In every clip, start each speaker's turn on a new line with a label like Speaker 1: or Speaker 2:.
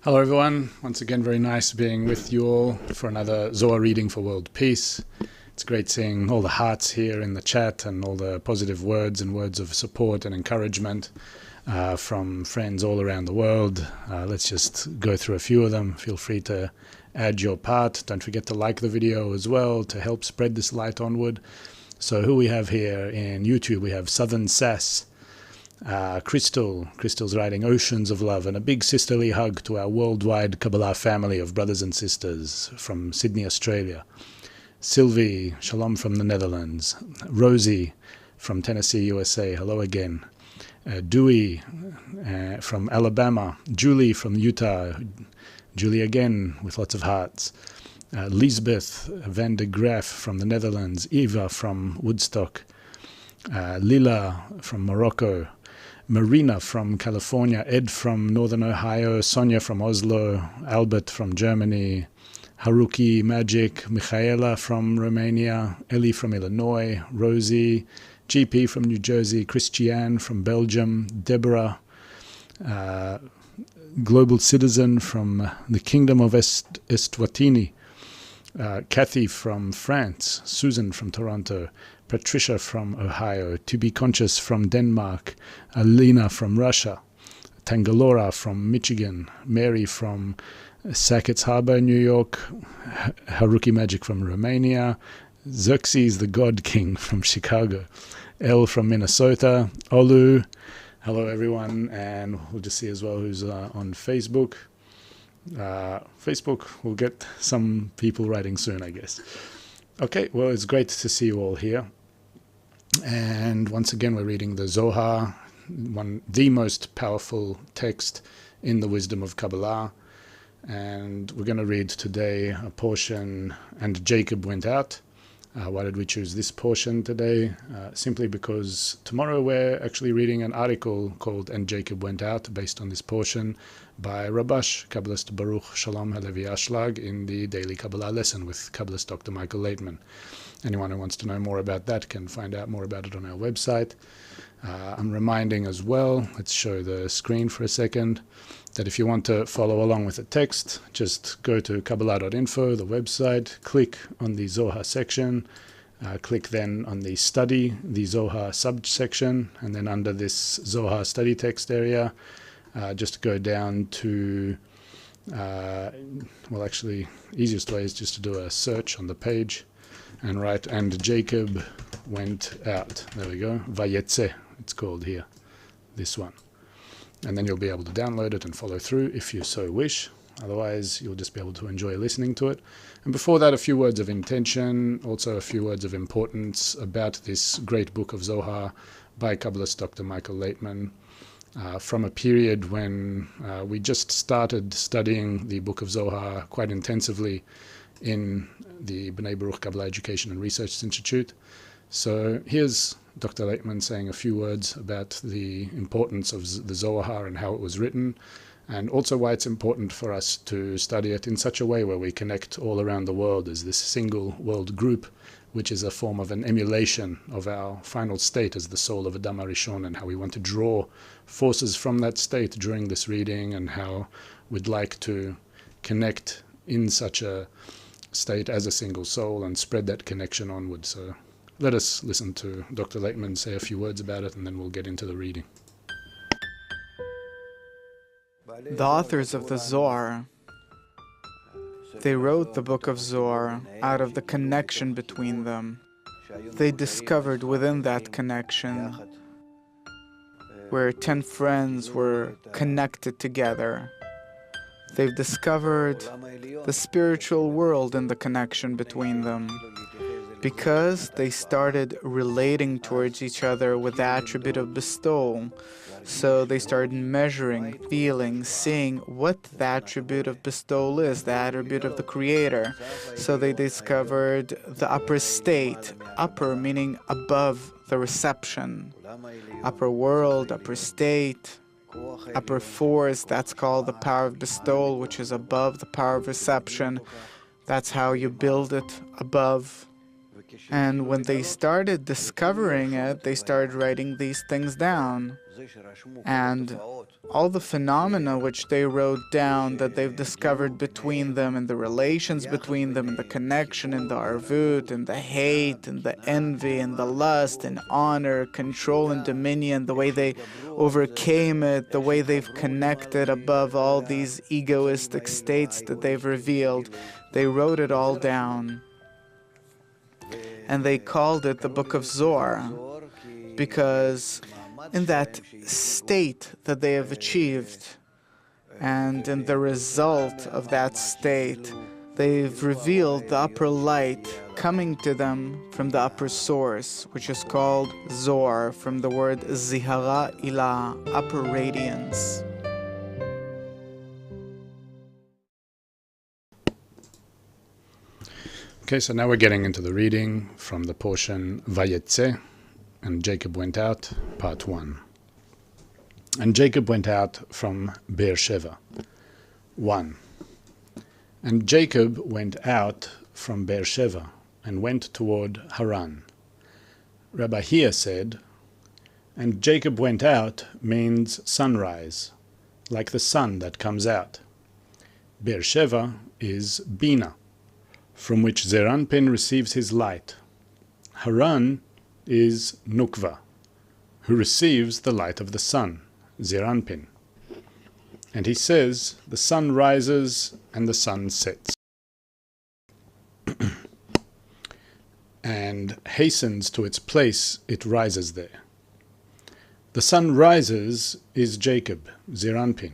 Speaker 1: Hello everyone, once again very nice being with you all for another Zohar reading for world peace. It's great seeing all the hearts here in the chat and all the positive words and words of support and encouragement from friends all around the world. Let's just go through a few of them. Feel free to add your part. Don't forget to like the video as well to help spread this light onward. So who we have here in YouTube, we have Southern Sass, Crystal's writing Oceans of Love, and a big sisterly hug to our worldwide Kabbalah family of brothers and sisters from Sydney, Australia. Sylvie, shalom from the Netherlands. Rosie from Tennessee, USA, hello again. Dewey from Alabama. Julie from Utah. Julie again with lots of hearts. Lisbeth van de Graaf from the Netherlands. Eva from Woodstock. Lila from Morocco. Marina from California, Ed from Northern Ohio, Sonia from Oslo, Albert from Germany, Haruki Magic, Michaela from Romania, Ellie from Illinois, Rosie, GP from New Jersey, Christiane from Belgium, Deborah, Global Citizen from the Kingdom of Eswatini, Kathy from France, Susan from Toronto, Patricia from Ohio, To Be Conscious from Denmark, Alina from Russia, Tangalora from Michigan, Mary from Sackett's Harbor, New York, Haruki Magic from Romania, Xerxes the God King from Chicago, Elle from Minnesota, Olu, hello everyone, and we'll just see as well who's on Facebook. Facebook, we'll get some people writing soon, I guess. Okay, well, it's great to see you all here. And once again, we're reading the Zohar, the most powerful text in the wisdom of Kabbalah. And we're going to read today a portion, and Jacob went out. Why did we choose this portion today? Simply because tomorrow we're actually reading an article called And Jacob Went Out, based on this portion, by Rabash, Kabbalist Baruch Shalom Halevi Ashlag, in the Daily Kabbalah Lesson with Kabbalist Dr. Michael Laitman. Anyone who wants to know more about that can find out more about it on our website. I'm reminding as well, let's show the screen for a second, that if you want to follow along with the text, just go to Kabbalah.info, the website, click on the Zohar section, click then on the study, the Zohar subsection, and then under this Zohar study text area, just go down to, well actually, easiest way is just to do a search on the page and write, and Jacob went out. There we go, VaYetze, it's called here, this one. And then you'll be able to download it and follow through if you so wish. Otherwise, you'll just be able to enjoy listening to it. And before that, a few words of intention, also a few words of importance about this great book of Zohar by Kabbalist Dr. Michael Laitman, from a period when we just started studying the Book of Zohar quite intensively in the B'nai Baruch Kabbalah Education and Research Institute. So here's Dr. Laitman saying a few words about the importance of the Zohar and how it was written, and also why it's important for us to study it in such a way where we connect all around the world as this single world group, which is a form of an emulation of our final state as the soul of Adam HaRishon, and how we want to draw forces from that state during this reading, and how we'd like to connect in such a state as a single soul and spread that connection onward. So let us listen to Dr. Laitman say a few words about it, and then we'll get into the reading.
Speaker 2: The authors of the Zohar They wrote the Book of Zohar out of the connection between them. They discovered within that connection where 10 friends were connected together. They've discovered the spiritual world in the connection between them because they started relating towards each other with the attribute of bestowal. So they started measuring, feeling, seeing what the attribute of bestowal is, the attribute of the Creator. So they discovered the upper state, upper meaning above the reception, upper world, upper state, upper force, that's called the power of bestowal, which is above the power of reception. That's how you build it above. And when they started discovering it, they started writing these things down. And all the phenomena which they wrote down that they've discovered between them, and the relations between them, and the connection, and the arvut, and the hate, and the envy, and the lust, and honor, control, and dominion, the way they overcame it, the way they've connected above all these egoistic states that they've revealed, they wrote it all down. And they called it the Book of Zohar because in that state that they have achieved and in the result of that state, they've revealed the upper light coming to them from the upper source, which is called Zohar, from the word Zihara Ilah, upper radiance.
Speaker 1: Okay, so now we're getting into the reading from the portion VaYetze, and Jacob went out, part 1. And Jacob went out from Beersheba. 1. And Jacob went out from Beersheba and went toward Haran. Rabbi Hia said, and Jacob went out means sunrise, like the sun that comes out. Beersheba is Bina, from which Zeranpin receives his light. Haran is Nukva, who receives the light of the sun, Zeranpin. And he says, the sun rises and the sun sets, and hastens to its place, it rises there. The sun rises is Jacob, Zeranpin,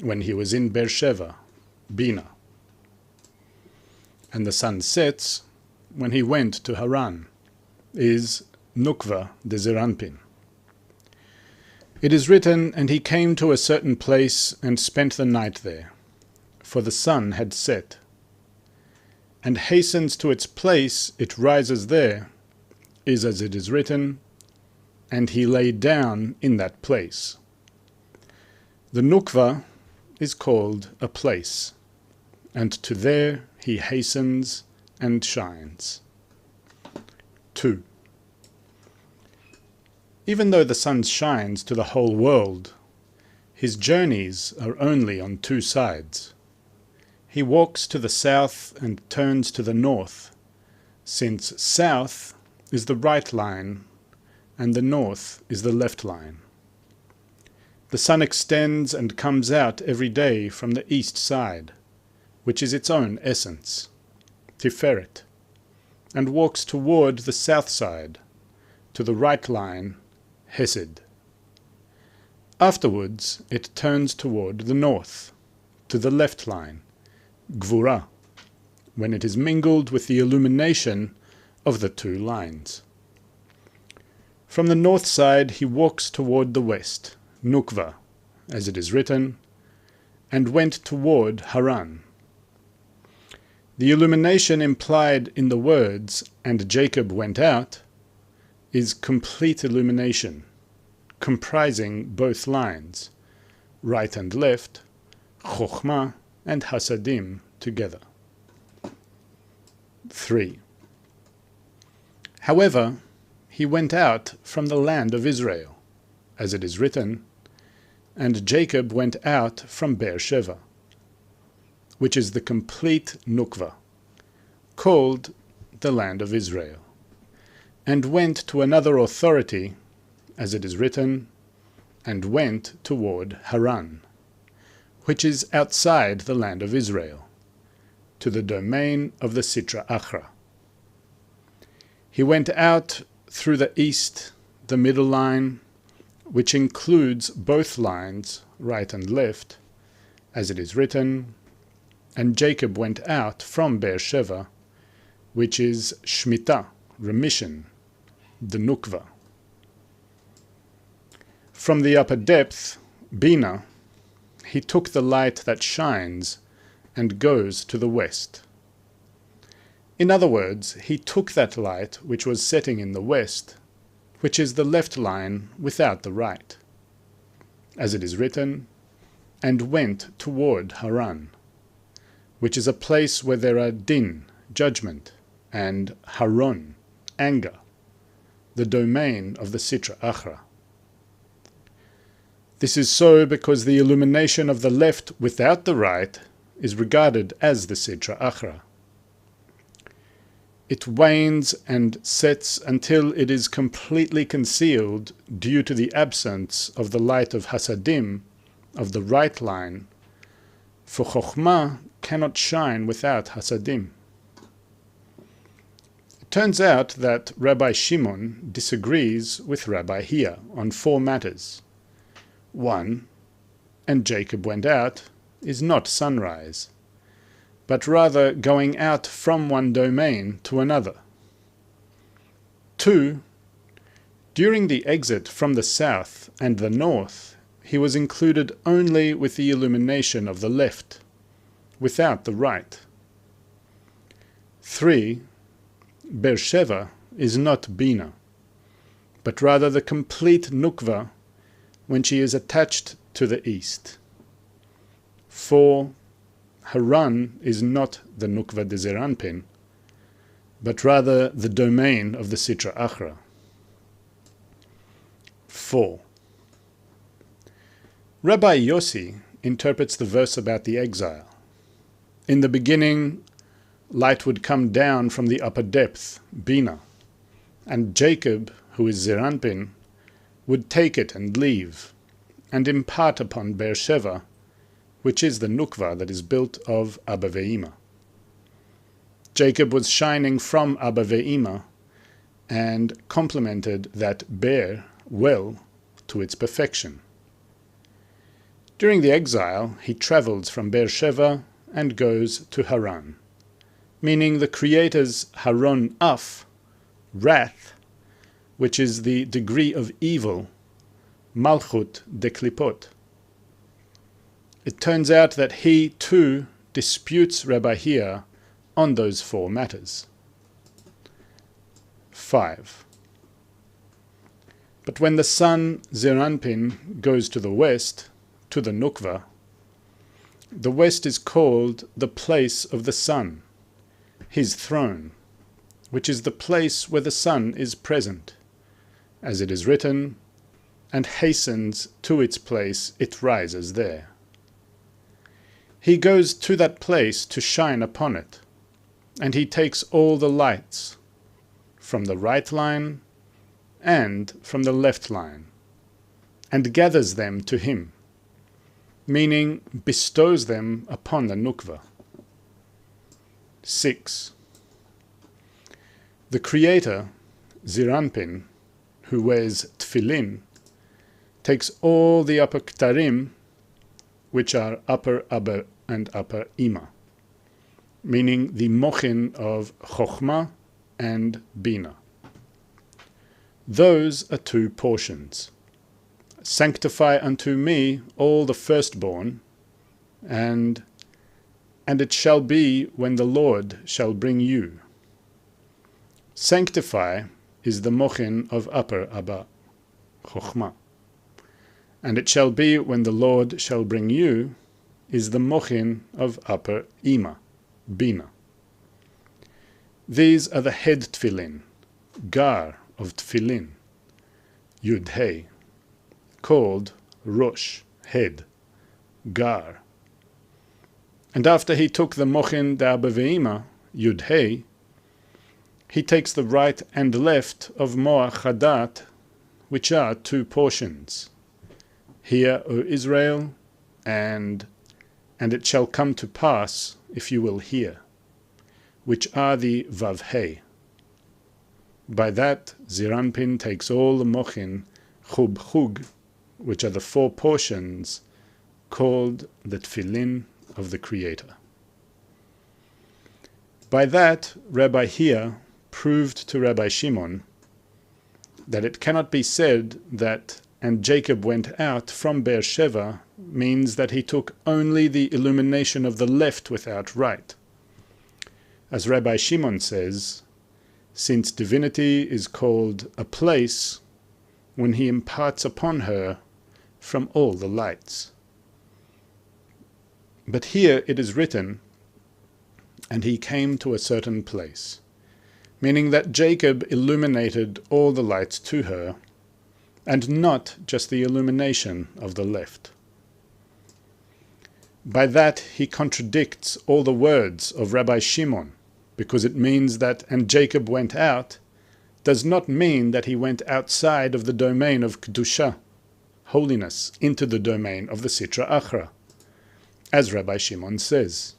Speaker 1: when he was in Beersheba, Bina. And the sun sets when he went to Haran, is Nukva de Zeranpin. It is written, and he came to a certain place and spent the night there, for the sun had set. And hastens to its place, it rises there, is as it is written, and he lay down in that place. The Nukva is called a place, and to there he hastens and shines. 2. Even though the sun shines to the whole world, his journeys are only on 2 sides. He walks to the south and turns to the north, since south is the right line and the north is the left line. The sun extends and comes out every day from the east side, which is its own essence, Tiferet, and walks toward the south side, to the right line, Hesed. Afterwards it turns toward the north, to the left line, Gvura, when it is mingled with the illumination of the 2 lines. From the north side he walks toward the west, Nukva, as it is written, and went toward Haran. The illumination implied in the words, and Jacob went out, is complete illumination, comprising both lines, right and left, Chokhmah and Hasadim together. 3. However, he went out from the land of Israel, as it is written, and Jacob went out from Beersheba, which is the complete Nukva, called the land of Israel, and went to another authority, as it is written, and went toward Haran, which is outside the land of Israel, to the domain of the Sitra Achra. He went out through the east, the middle line, which includes both lines, right and left, as it is written, and Jacob went out from Beersheba, which is Shemitah, remission, the Nukva. From the upper depth, Bina, he took the light that shines and goes to the west. In other words, he took that light which was setting in the west, which is the left line without the right, as it is written, and went toward Haran, which is a place where there are din, judgment, and Haron, anger, the domain of the Sitra Achra. This is so because the illumination of the left without the right is regarded as the Sitra Achra. It wanes and sets until it is completely concealed due to the absence of the light of Hasadim, of the right line, for Chokhmah cannot shine without Hasadim. It turns out that Rabbi Shimon disagrees with Rabbi Hia on 4 matters. 1. And Jacob went out is not sunrise, but rather going out from one domain to another. 2. During the exit from the south and the north, he was included only with the illumination of the left, without the right. 3. Beersheba is not Bina, but rather the complete Nukva when she is attached to the east. 4. Haran is not the Nukva de Zeranpin, but rather the domain of the Sitra Achra. 4. Rabbi Yossi interprets the verse about the exile. In the beginning, light would come down from the upper depth, Bina, and Jacob, who is Zeranpin, would take it and leave, and impart upon Beersheba, which is the Nukva that is built of Abba Ve'ima. Jacob was shining from Abba Ve'ima, and complemented that Beer well to its perfection. During the exile, he travels from Beersheba and goes to Haran, meaning the Creator's Haron Af, wrath, which is the degree of evil, Malchut de Klipot. It turns out that he, too, disputes Rabbi Hia on those 4 matters. 5. But when the sun, Zeranpin, goes to the west, to the Nukva, the west is called the place of the sun, his throne, which is the place where the sun is present, as it is written, and hastens to its place, it rises there. He goes to that place to shine upon it, and he takes all the lights, from the right line and from the left line, and gathers them to him, meaning bestows them upon the Nukva. 6. The Creator, Zeranpin, who wears tefillin, takes all the upper ktarim, which are upper Abba and upper Ima, meaning the mochin of Chokhmah and Bina. Those are 2 portions. Sanctify unto me all the firstborn, and it shall be when the Lord shall bring you. Sanctify is the mochin of upper Abba, Chokhmah. And it shall be when the Lord shall bring you is the mochin of upper Ima, Bina. These are the head tefillin, gar of tefillin, Yud Hey, called Rosh, head, gar. And after he took the mochin de Abba Ve'ima, Yud Hey, he takes the right and left of Moach Hadat, which are 2 portions. Hear, O Israel, and it shall come to pass, if you will hear. which are the Vav-He. By that, Ziranpin takes all the mochin, Chub-Chug, which are the 4 portions, called the Tfilin of the Creator. By that, Rabbi here proved to Rabbi Shimon that it cannot be said that "and Jacob went out from Beersheba" means that he took only the illumination of the left without right. As Rabbi Shimon says, since divinity is called a place when he imparts upon her from all the lights. But here it is written, "and he came to a certain place," meaning that Jacob illuminated all the lights to her, and not just the illumination of the left. By that he contradicts all the words of Rabbi Shimon, because it means that "and Jacob went out" does not mean that he went outside of the domain of Kedusha, holiness, into the domain of the Sitra Achra, as Rabbi Shimon says,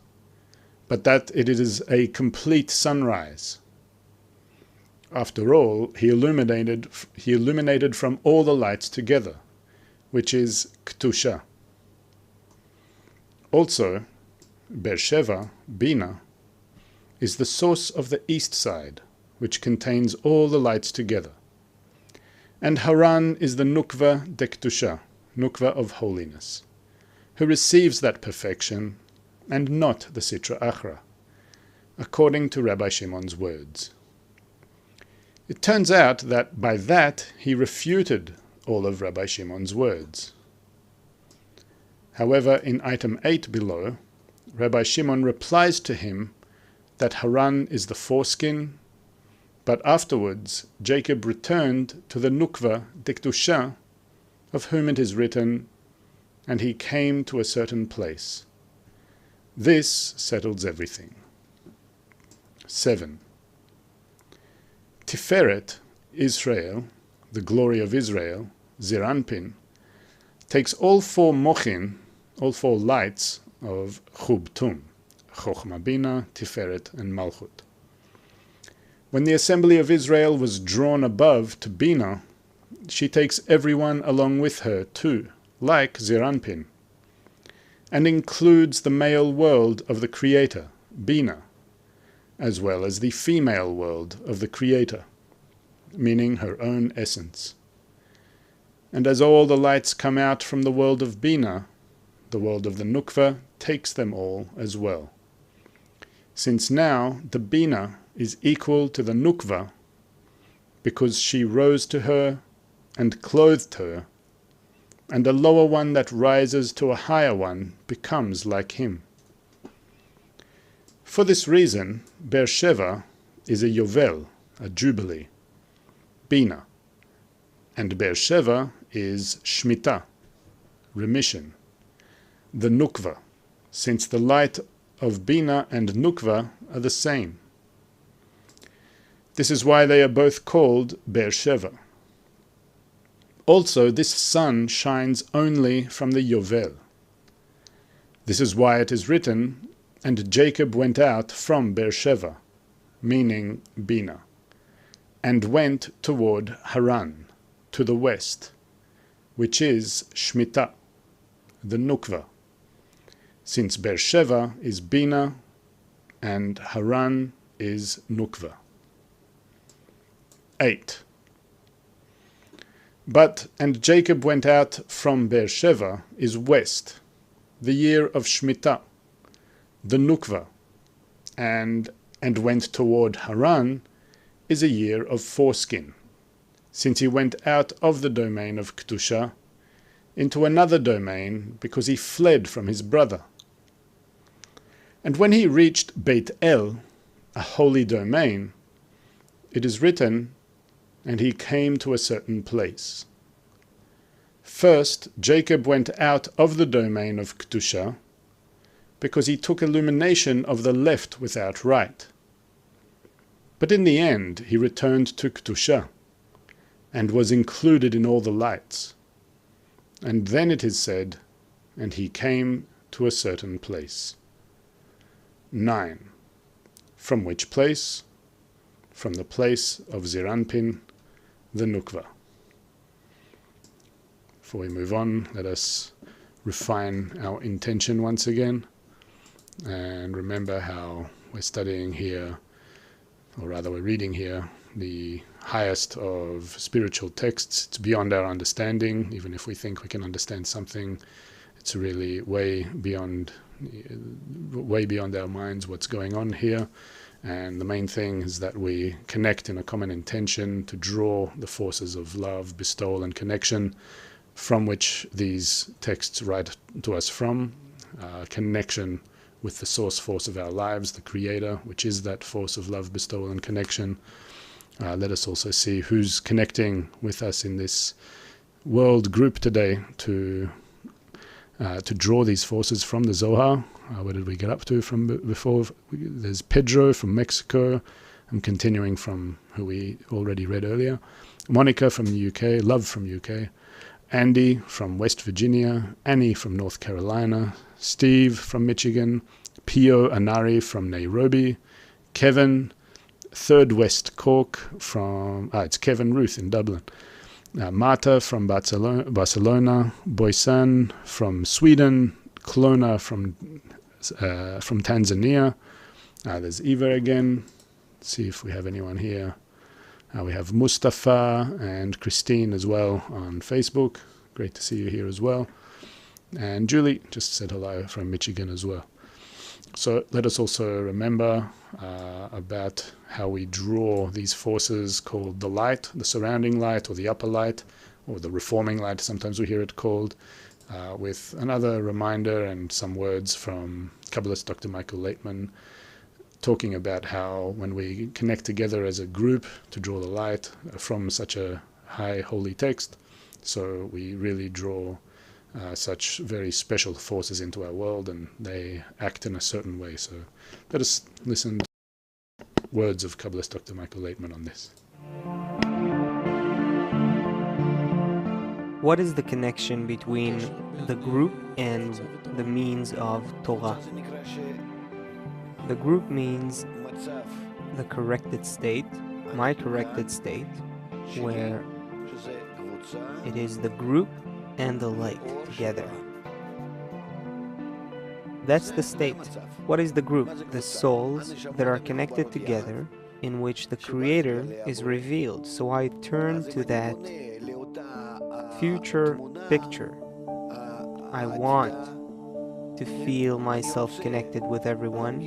Speaker 1: but that it is a complete sunrise. After all, he illuminated from all the lights together, which is Kedusha. Also, Beersheba, Bina, is the source of the east side, which contains all the lights together. And Haran is the Nukva de Kedusha, Nukva of holiness, who receives that perfection, and not the Sitra Achra, according to Rabbi Shimon's words. It turns out that by that he refuted all of Rabbi Shimon's words. However, in item 8 below, Rabbi Shimon replies to him that Haran is the foreskin, but afterwards Jacob returned to the Nukva de Kedusha, of whom it is written, "and he came to a certain place." This settles everything. 7. Tiferet, Israel, the glory of Israel, Ziranpin, takes all 4 mochin, all 4 lights of Chub Tum, Chochma Bina, Tiferet, and Malchut. When the assembly of Israel was drawn above to Bina, she takes everyone along with her too, like Ziranpin, and includes the male world of the Creator, Bina, as well as the female world of the Creator, meaning her own essence. And as all the lights come out from the world of Bina, the world of the Nukva takes them all as well. Since now the Bina is equal to the Nukva, because she rose to her and clothed her, and the lower one that rises to a higher one becomes like him. For this reason, Beersheba is a Yovel, a jubilee, Bina, and Beersheba is Shemitah, remission, the Nukva, since the light of Bina and Nukva are the same. This is why they are both called Beersheba. Also, this sun shines only from the Yovel. This is why it is written, "and Jacob went out from Beersheba," meaning Bina, and went toward Haran, to the west, which is Shemitah, the Nukva, since Beersheba is Bina and Haran is Nukva. 8. But "and Jacob went out from Beersheba" is west, the year of Shemitah, the Nukva, and went toward Haran is a year of foreskin, since he went out of the domain of Kedusha into another domain because he fled from his brother. And when he reached Beit El, a holy domain, it is written, "and he came to a certain place." First, Jacob went out of the domain of Kedusha because he took illumination of the left without right. But in the end, he returned to Kedusha and was included in all the lights. And then it is said, "and he came to a certain place." 9. From which place? From the place of Zeranpin, the Nukva. Before we move on, let us refine our intention once again, and remember how we're studying here, or rather we're reading here, the highest of spiritual texts. It's beyond our understanding. Even if we think we can understand something, it's really way beyond our minds what's going on here. And the main thing is that we connect in a common intention to draw the forces of love, bestowal, and connection from which these texts write to us from. Connection with the source force of our lives, the Creator, which is that force of love, bestowal, and connection. Let us also see who's connecting with us in this world group today to draw these forces from the Zohar. What did we get up to from before? There's Pedro from Mexico. I'm continuing from who we already read earlier. Monica from the UK, Love from UK. Andy from West Virginia. Annie from North Carolina. Steve from Michigan. Pio Anari from Nairobi. Kevin, Third West Cork from... it's Kevin Ruth in Dublin. Marta from Barcelona, Boysan from Sweden, Klona from Tanzania. There's Eva again. Let's see if we have anyone here. We have Mustafa and Christine as well on Facebook. Great to see you here as well. And Julie just said hello from Michigan as well. So let us also remember about how we draw these forces called the light, the surrounding light, or the upper light, or the reforming light, sometimes we hear it called, with another reminder and some words from Kabbalist Dr. Michael Laitman, talking about how when we connect together as a group to draw the light from such a high holy text, so we really draw such very special forces into our world, and they act in a certain way. So let us listen to words of Kabbalist Dr. Michael Laitman on this.
Speaker 3: What is the connection between the group and the means of Torah? The group means the corrected state, my corrected state, where it is the group and the light together. That's the state. What is the group? The souls that are connected together, in which the Creator is revealed. So I turn to that future picture. I want to feel myself connected with everyone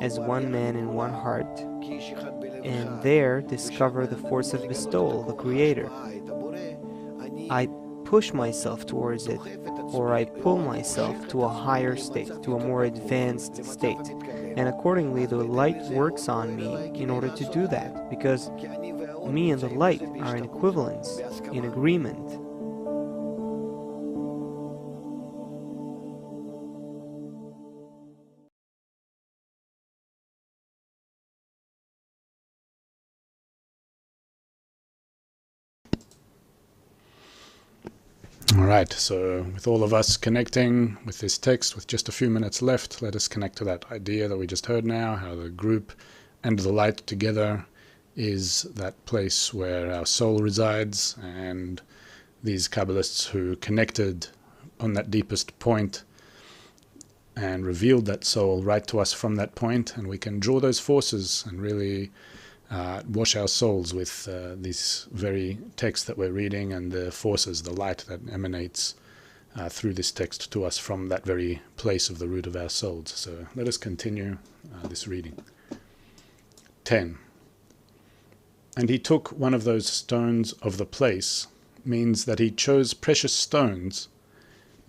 Speaker 3: as one man in one heart, and there discover the force of bestowal, the Creator. I push myself towards it, or I pull myself to a higher state, to a more advanced state. And accordingly, the light works on me in order to do that, because me and the light are in equivalence, in agreement.
Speaker 1: All right, so with all of us connecting with this text, with just a few minutes left, let us connect to that idea that we just heard now, how the group and the light together is that place where our soul resides, and these Kabbalists who connected on that deepest point and revealed that soul right to us from that point, and we can draw those forces and really wash our souls with these very texts that we're reading and the forces, the light that emanates through this text to us from that very place of the root of our souls. So let us continue this reading. 10. And he took one of those stones of the place, means that he chose precious stones,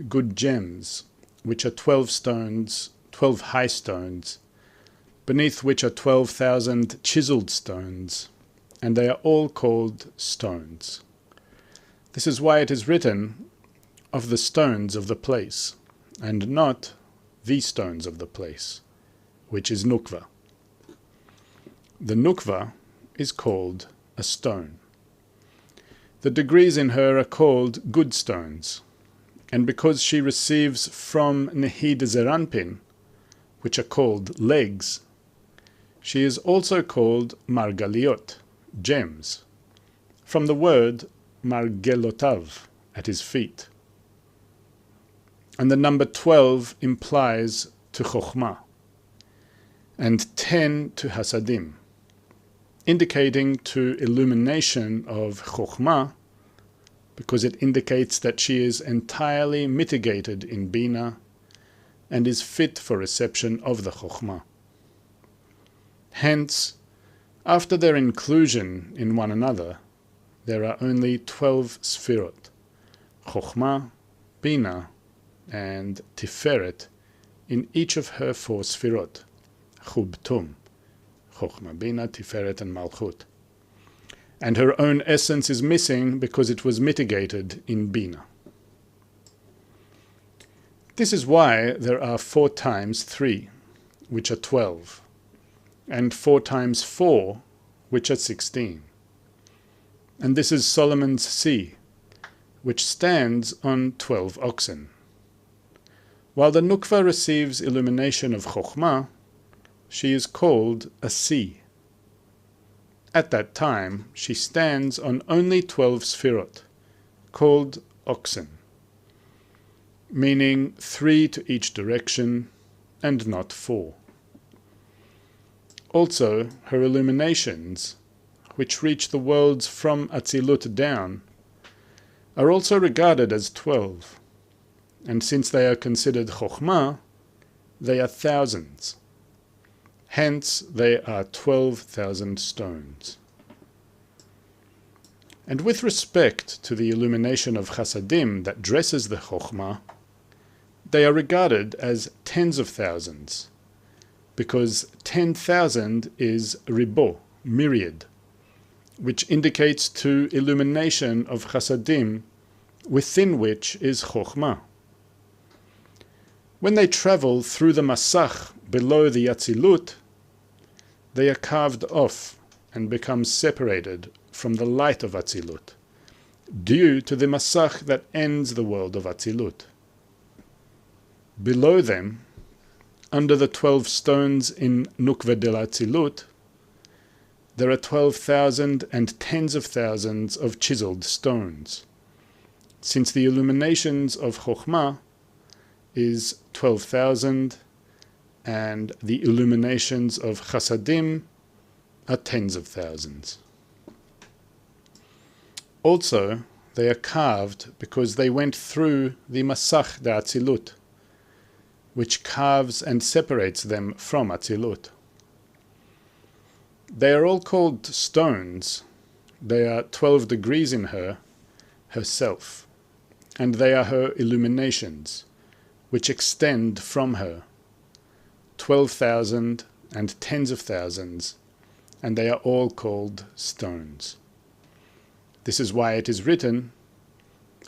Speaker 1: good gems, which are 12 stones, 12 high stones, beneath which are 12,000 chiseled stones, and they are all called stones. This is why it is written, of the stones of the place, and not the stones of the place, which is Nukva. The Nukva is called a stone. The degrees in her are called good stones, and because she receives from Nehid Zeranpin, which are called legs, She is also called Margaliot, gems, from the word Margelotav, at his feet. And the number 12 implies to Chokhmah, and 10 to Hasadim, indicating to illumination of Chokhmah, because it indicates that she is entirely mitigated in Bina and is fit for reception of the Chokhmah. Hence, after their inclusion in one another, there are only 12 Sfirot, Chokhmah, Bina, and Tiferet, in each of her 4 Sfirot, Chubtum, Chokhmah, Bina, Tiferet, and Malchut. And her own essence is missing because it was mitigated in Bina. This is why there are 4 times 3, which are 12, and 4 times 4, which are 16. And this is Solomon's sea, which stands on 12 oxen. While the Nukva receives illumination of Chokhmah, she is called a sea. At that time, she stands on only 12 Sfirot, called oxen, meaning 3 to each direction, and not 4. Also, her illuminations, which reach the worlds from Atzilut down, are also regarded as 12, and since they are considered Chokhmah, they are thousands. Hence, they are 12,000 stones. And with respect to the illumination of Chasadim that dresses the Chokhmah, they are regarded as tens of thousands, because 10,000 is ribo, myriad, which indicates to illumination of Chasadim, within which is Chokhmah. When they travel through the Masach below the Atzilut, they are carved off and become separated from the light of Atzilut, due to the Masach that ends the world of Atzilut. Below them, under the 12 stones in Nukva del Atzilut, there are 12,000 and tens of thousands of chiseled stones, since the illuminations of Chokhmah is 12,000, and the illuminations of Chasadim are tens of thousands. Also, they are carved because they went through the Masach de Atzilut, which carves and separates them from Atzilut. They are all called stones. They are 12 degrees in her, herself, and they are her illuminations, which extend from her, 12,000 and tens of thousands, and they are all called stones. This is why it is written,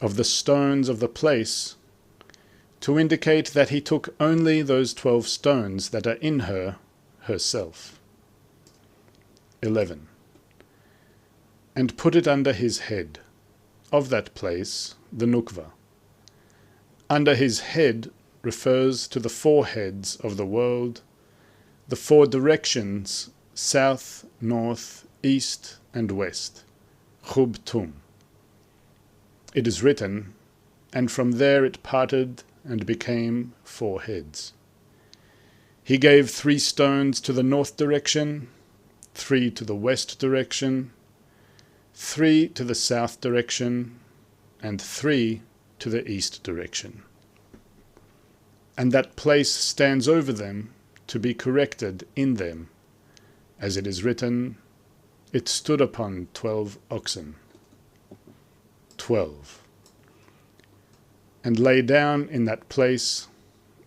Speaker 1: of the stones of the place, to indicate that he took only those 12 stones that are in her, herself. 11. And put it under his head, of that place, the Nukva. Under his head refers to the 4 heads of the world, the 4 directions, south, north, east, and west, Chubtum. It is written, and from there it parted and became 4 heads. He gave 3 stones to the north direction, 3 to the west direction, 3 to the south direction, and 3 to the east direction. And that place stands over them to be corrected in them, as it is written, it stood upon 12 oxen. 12. And lay down in that place.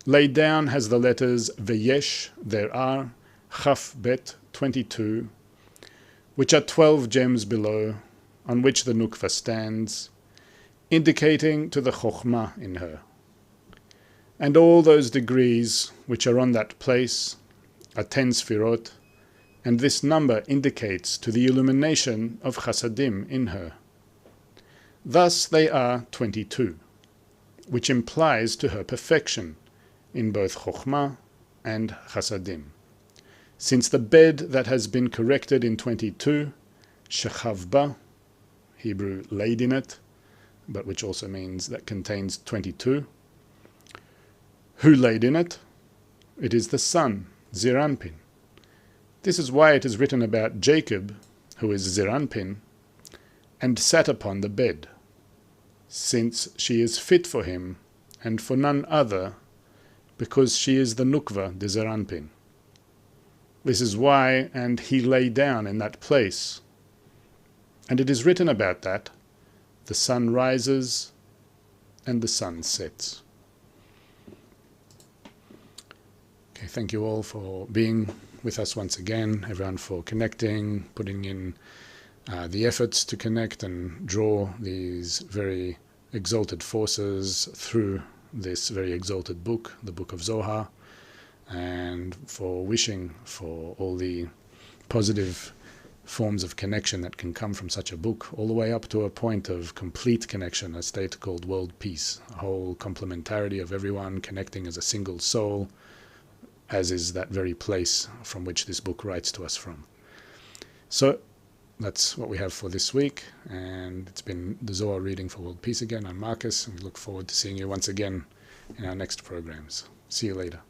Speaker 1: Lay down has the letters VaYesh, there are, Chaf Bet 22, which are 12 gems below, on which the Nukva stands, indicating to the Chokhmah in her. And all those degrees which are on that place are 10 Sfirot, and this number indicates to the illumination of Chasadim in her. Thus they are 22, which implies to her perfection in both Chokhmah and Chasadim, Since the bed that has been corrected in 22, shechavba, Hebrew laid in it, but which also means that contains 22. Who laid in it? It is the son, Ziranpin. This is why it is written about Jacob, who is Ziranpin, and sat upon the bed, since she is fit for him, and for none other, because she is the Nukva de Ziranpin. This is why, and he lay down in that place. And it is written about that, the sun rises and the sun sets. Okay, thank you all for being with us once again, everyone for connecting, putting in the efforts to connect and draw these very exalted forces through this very exalted book, the Book of Zohar, and for wishing for all the positive forms of connection that can come from such a book, all the way up to a point of complete connection, a state called world peace, a whole complementarity of everyone connecting as a single soul, as is that very place from which this book writes to us from. So that's what we have for this week, and it's been the Zohar reading for World Peace again. I'm Markos, and we look forward to seeing you once again in our next programs. See you later.